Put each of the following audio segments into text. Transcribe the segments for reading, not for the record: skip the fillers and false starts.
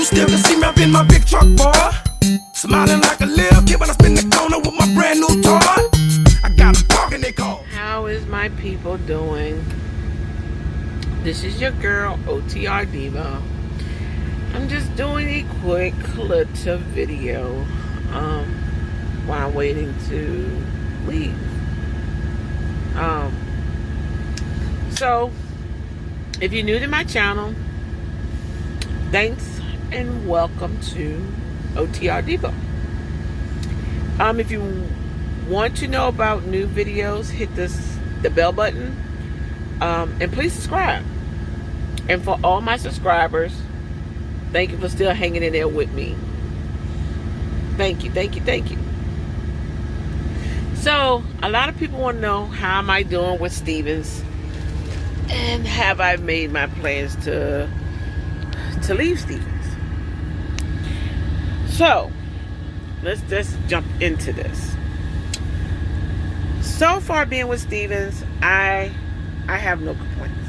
still can see me up in my big truck, boy. Smiling like a little kid when I spin the corner with my brand new toy. I got them talking, they call. How is my people doing? This is your girl, OTR Diva. I'm just doing a quick little video while I'm waiting to leave. So, if you're new to my channel, thanks and welcome to OTR Diva. If you want to know about new videos, hit the bell button, and please subscribe. And for all my subscribers, thank you for still hanging in there with me. Thank you, thank you, thank you. So, a lot of people want to know how am I doing with Stevens, and have I made my plans to leave Stevens. So, let's just jump into this. So far being with Stevens, I have no complaints.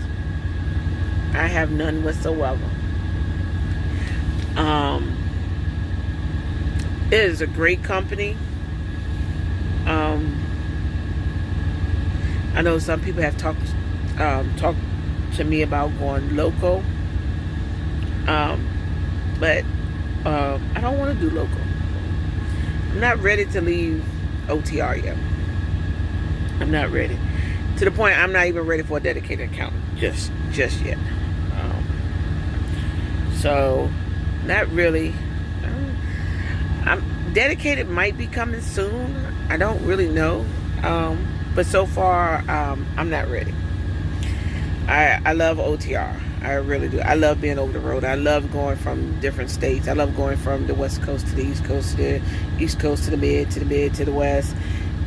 I have none whatsoever. It is a great company. I know some people have talked to me about going local, but I don't want to do local. I'm not ready to leave OTR yet. I'm not ready. To the point I'm not even ready for a dedicated account just yet. So, not really. I'm dedicated might be coming soon. I don't really know. But so far, I'm not ready. I love OTR. I really do. I love being over the road. I love going from different states. I love going from the West Coast to the East Coast, to the East Coast to the mid, to the West.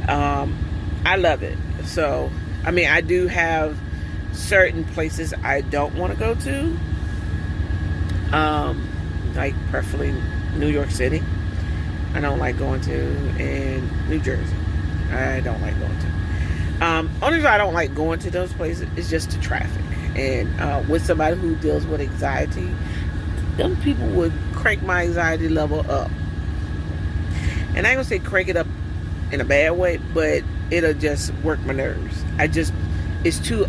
I love it. So, I mean, I do have certain places I don't want to go to. Like preferably New York City. I don't like going to, and New Jersey. I don't like going to. Only reason I don't like going to those places is just the traffic. And with somebody who deals with anxiety, them people would crank my anxiety level up. And I ain't gonna say crank it up in a bad way, but it'll just work my nerves. It's too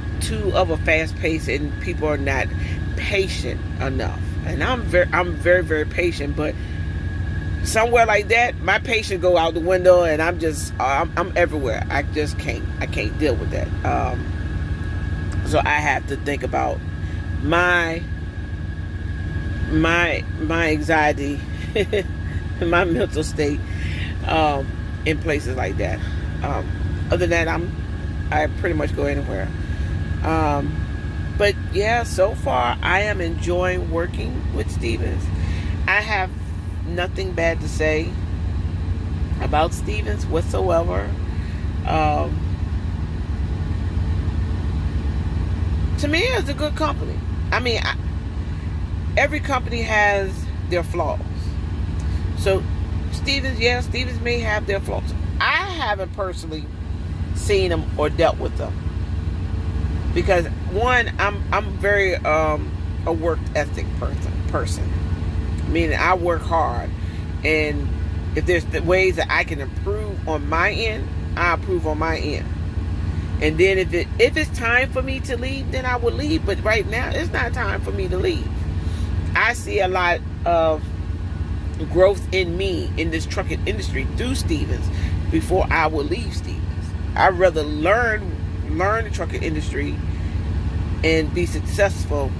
of a fast pace, and people are not patient enough. And I'm very, very patient, but somewhere like that, my patience go out the window, and I'm everywhere. I can't deal with that. So I have to think about my anxiety, my mental state, in places like that. Other than that, I pretty much go anywhere. But yeah, so far I am enjoying working with Stevens. I have nothing bad to say about Stevens whatsoever. To me, it's a good company. I mean, every company has their flaws. So Stevens may have their flaws. I haven't personally seen them or dealt with them, because one, I'm very a work ethic person. Meaning I work hard, and if there's the ways that I can improve on my end, I improve on my end. And then if it's time for me to leave, then I will leave. But right now, it's not time for me to leave. I see a lot of growth in me in this trucking industry through Stevens before I will leave Stevens. I'd rather learn the trucking industry and be successful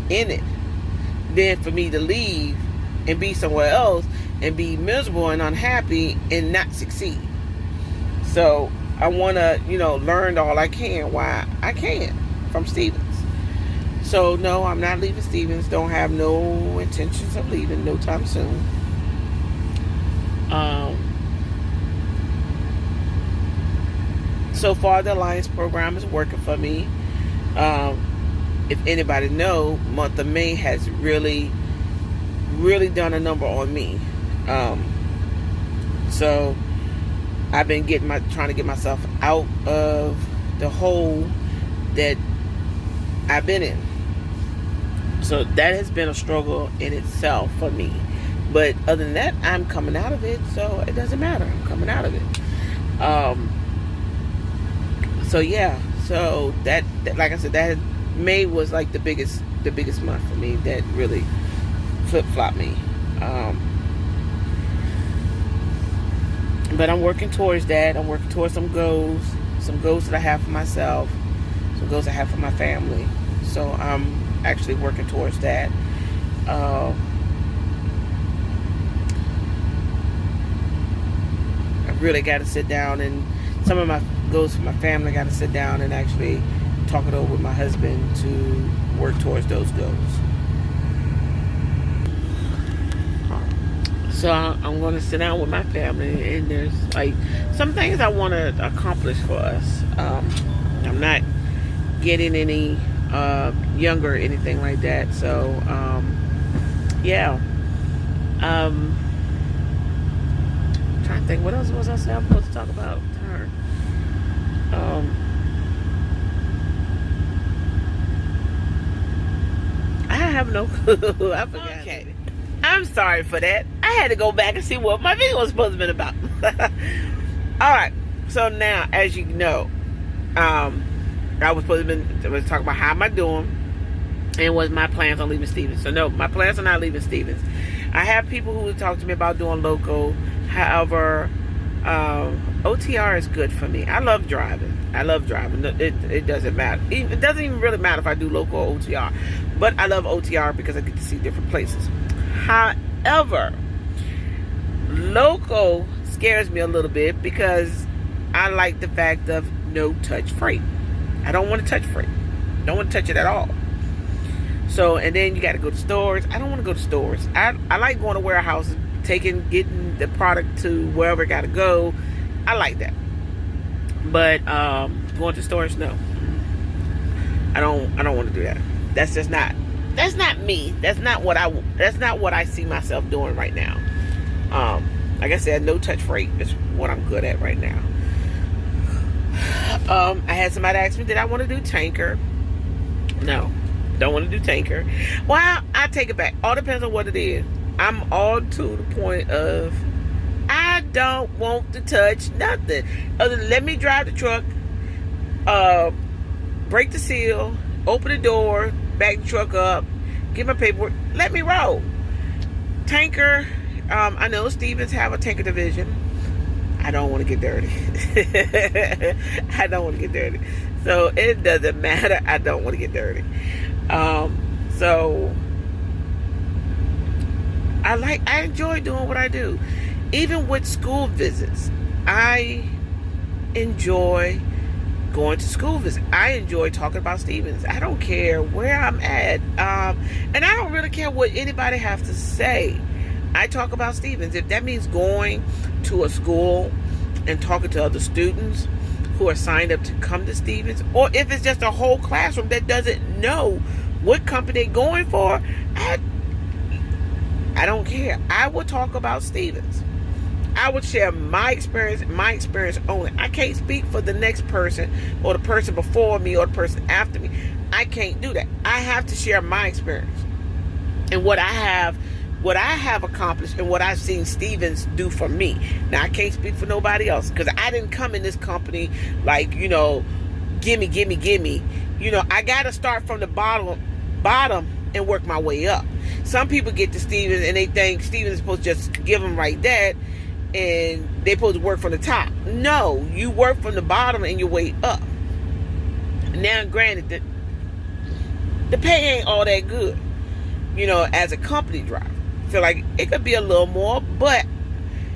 in it than for me to leave and be somewhere else and be miserable and unhappy and not succeed. So I want to, learn all I can while I can from Stevens. So no, I'm not leaving Stevens. Don't have no intentions of leaving no time soon. So far, the Alliance program is working for me. If anybody know, month of May has really done a number on me. So I've been trying to get myself out of the hole that I've been in. So that has been a struggle in itself for me. But other than that, I'm coming out of it, so it doesn't matter. I'm coming out of it. So yeah, so that like I said, May was like the biggest month for me. That really flip-flopped me. But I'm working towards that. I'm working towards some goals that I have for myself, some goals I have for my family. So I'm actually working towards that. I really got to sit down, and some of my goals for my family, I got to sit down and actually talk it over with my husband to work towards those goals. So I'm going to sit down with my family, and there's like some things I want to accomplish for us. I'm not getting any younger or anything like that. So yeah. I'm trying to think, what else was I saying I'm supposed to talk about her? I have no clue. I forgot. Okay. I'm sorry for that. I had to go back and see what my video was supposed to have been about. Alright, so now, as you know, I was supposed to be talking about how am I doing and what's my plans on leaving Stevens. So no, my plans are not leaving Stevens. I have people who talk to me about doing local. However, OTR is good for me. I love driving. It doesn't matter. It doesn't even really matter if I do local or OTR. But I love OTR because I get to see different places. However, local scares me a little bit because I like the fact of no touch freight. I don't want to touch freight. Don't want to touch it at all. So, and then you got to go to stores. I don't want to go to stores. I like going to warehouses, getting the product to wherever it got to go. I like that. But going to stores, no. I don't want to do that. That's not me. That's not what I see myself doing right now. Like I said, no touch freight is what I'm good at right now. I had somebody ask me, did I want to do tanker? No, don't want to do tanker. Well, I take it back. All depends on what it is. I'm all to the point of I don't want to touch nothing other than let me drive the truck, break the seal, open the door, back the truck up, get my paperwork, let me roll. Tanker, I know Stevens have a tanker division. I don't want to get dirty. I don't want to get dirty. So it doesn't matter. I don't want to get dirty. So I enjoy doing what I do. Even with school visits, I enjoy going to school visits. I enjoy talking about Stevens. I don't care where I'm at. And I don't really care what anybody has to say. I talk about Stevens. If that means going to a school and talking to other students who are signed up to come to Stevens, or if it's just a whole classroom that doesn't know what company they're going for, I don't care. I will talk about Stevens. I would share my experience only. I can't speak for the next person or the person before me or the person after me. I can't do that. I have to share my experience and what I have accomplished and what I've seen Stevens do for me. Now, I can't speak for nobody else because I didn't come in this company like, gimme. I got to start from the bottom and work my way up. Some people get to Stevens and they think Stevens is supposed to just give them right that and they're supposed to work from the top. No, you work from the bottom and your way up. Now, granted, the pay ain't all that good, as a company driver. I feel like it could be a little more, but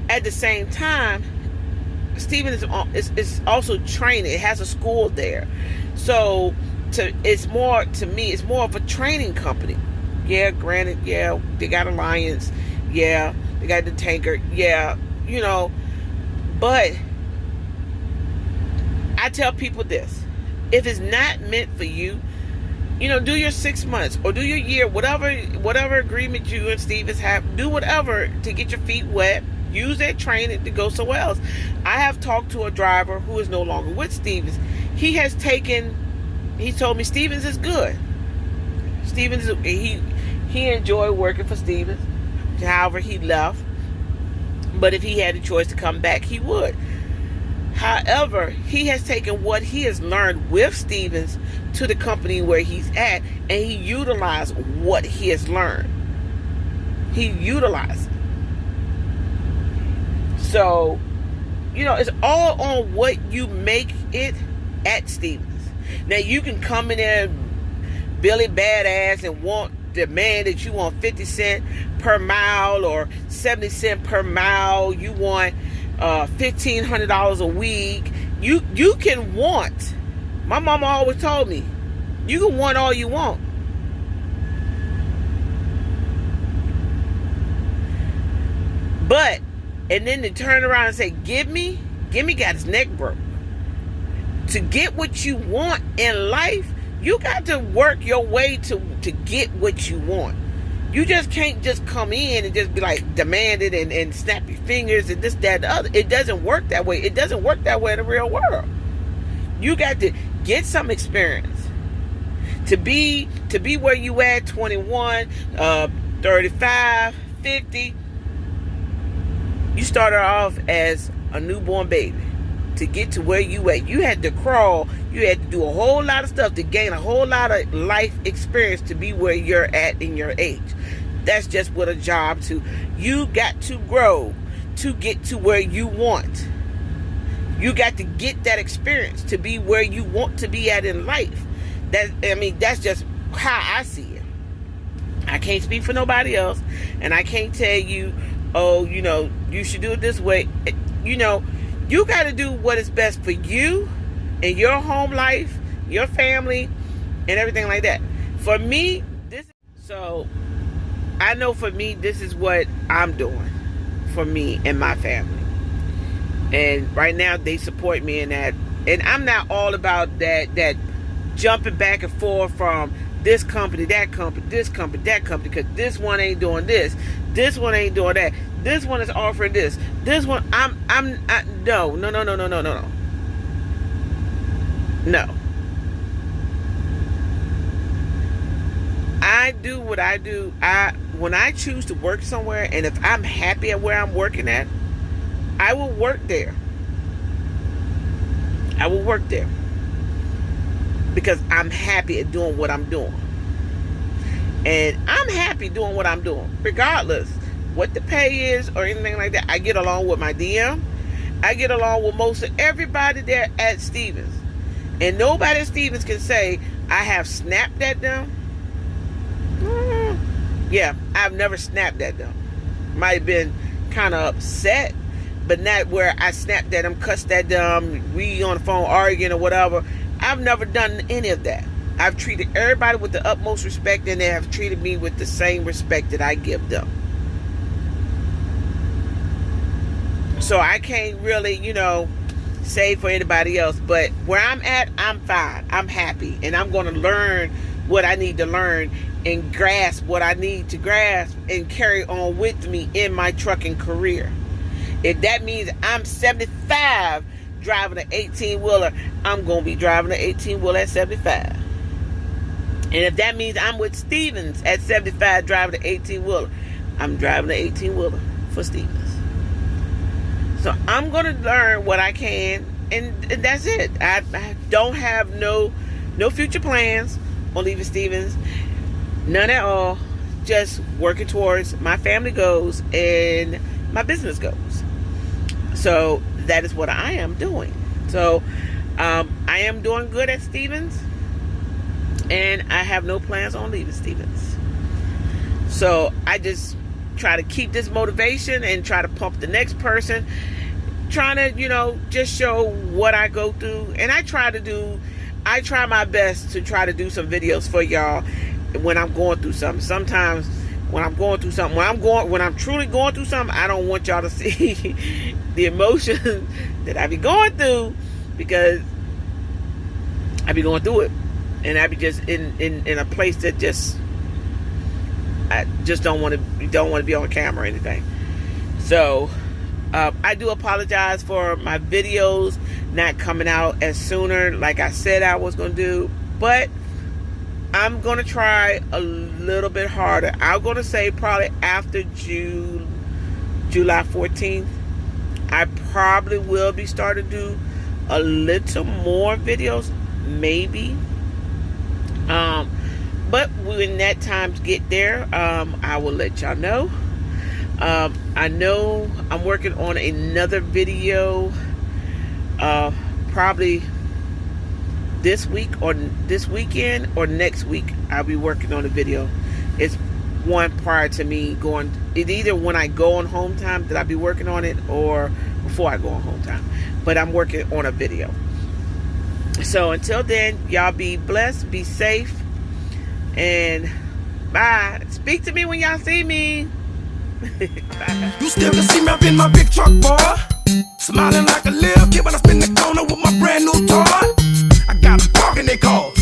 at the same time, Stevens is also training. It has a school there. So it's more of a training company. Yeah, granted, yeah, they got Alliance, yeah, they got the tanker, yeah, but I tell people this: if it's not meant for you, do your 6 months or do your year, whatever agreement you and Stevens have, do whatever to get your feet wet. Use that training to go somewhere else. I have talked to a driver who is no longer with Stevens. He told me Stevens is good. Stevens, he enjoyed working for Stevens. However, he left. But if he had a choice to come back, he would. However, he has taken what he has learned with Stevens to the company where he's at, and he utilized what he has learned. He utilized it. So, it's all on what you make it at Stevens. Now, you can come in there Billy Badass and demand that you want 50 cents per mile or 70 cents per mile. You want $1,500 a week. You can want. My mama always told me, you can want all you want. But, and then to turn around and say, give me got his neck broke. To get what you want in life, you got to work your way to get what you want. You just can't just come in and just be like, demand it and snap your fingers and this, that, the other. It doesn't work that way. It doesn't work that way in the real world. You got to get some experience. To be where you at, 21, 35, 50, you started off as a newborn baby. To get to where you at, you had to crawl. You had to do a whole lot of stuff to gain a whole lot of life experience to be where you're at in your age. That's just what a job to. You got to grow to get to where you want. You got to get that experience to be where you want to be at in life. That's just how I see it. I can't speak for nobody else, and I can't tell you, you should do it this way. You got to do what is best for you and your home life, your family, and everything like that. For me, I know for me, this is what I'm doing for me and my family. And right now, they support me in that. And I'm not all about that jumping back and forth from this company, that company, this company, that company, because this one ain't doing this. This one ain't doing that. This one is offering this. This one, no. No. I do what I do. When I choose to work somewhere, and if I'm happy at where I'm working at, I will work there. I will work there. Because I'm happy at doing what I'm doing. And I'm happy doing what I'm doing, regardless what the pay is or anything like that. I get along with my DM. I get along with most of everybody there at Stevens. And nobody at Stevens can say, I have snapped at them. Yeah, I've never snapped at them. Might have been kind of upset, but not where I snapped at them, cussed at them, we on the phone arguing or whatever. I've never done any of that. I've treated everybody with the utmost respect, and they have treated me with the same respect that I give them. So I can't really, say for anybody else. But where I'm at, I'm fine. I'm happy. And I'm going to learn what I need to learn and grasp what I need to grasp and carry on with me in my trucking career. If that means I'm 75 driving an 18-wheeler, I'm going to be driving an 18-wheeler at 75. And if that means I'm with Stevens at 75 driving an 18-wheeler, I'm driving an 18-wheeler for Stevens. So I'm going to learn what I can, and that's it. I don't have no future plans on leaving Stevens. None at all. Just working towards my family goals and my business goals. So that is what I am doing. So I am doing good at Stevens, and I have no plans on leaving Stevens. So I just try to keep this motivation and try to pump the next person, trying to just show what I go through. And I try my best to try to do some videos for y'all when I'm going through something. Sometimes when I'm going through something, when I'm truly going through something, I don't want y'all to see the emotions that I be going through, because I be going through it, and I be just in a place that I just don't want to be on camera or anything. So I do apologize for my videos not coming out as sooner like I said I was going to do, but I'm gonna try a little bit harder. I'm gonna say probably after July 14th, I probably will be starting to do a little more videos, maybe. But when that time get there, I will let y'all know. I know I'm working on another video, probably this week or this weekend or next week. I'll be working on a video. It's one prior to me going. It's either when I go on home time that I'll be working on it, or before I go on home time. But I'm working on a video. So until then, y'all be blessed, be safe, and bye. Speak to me when y'all see me. Bye. You still can see me up in my big truck, boy. Smiling like a little kid when I spin the corner with my brand new toy. I got them talking they call.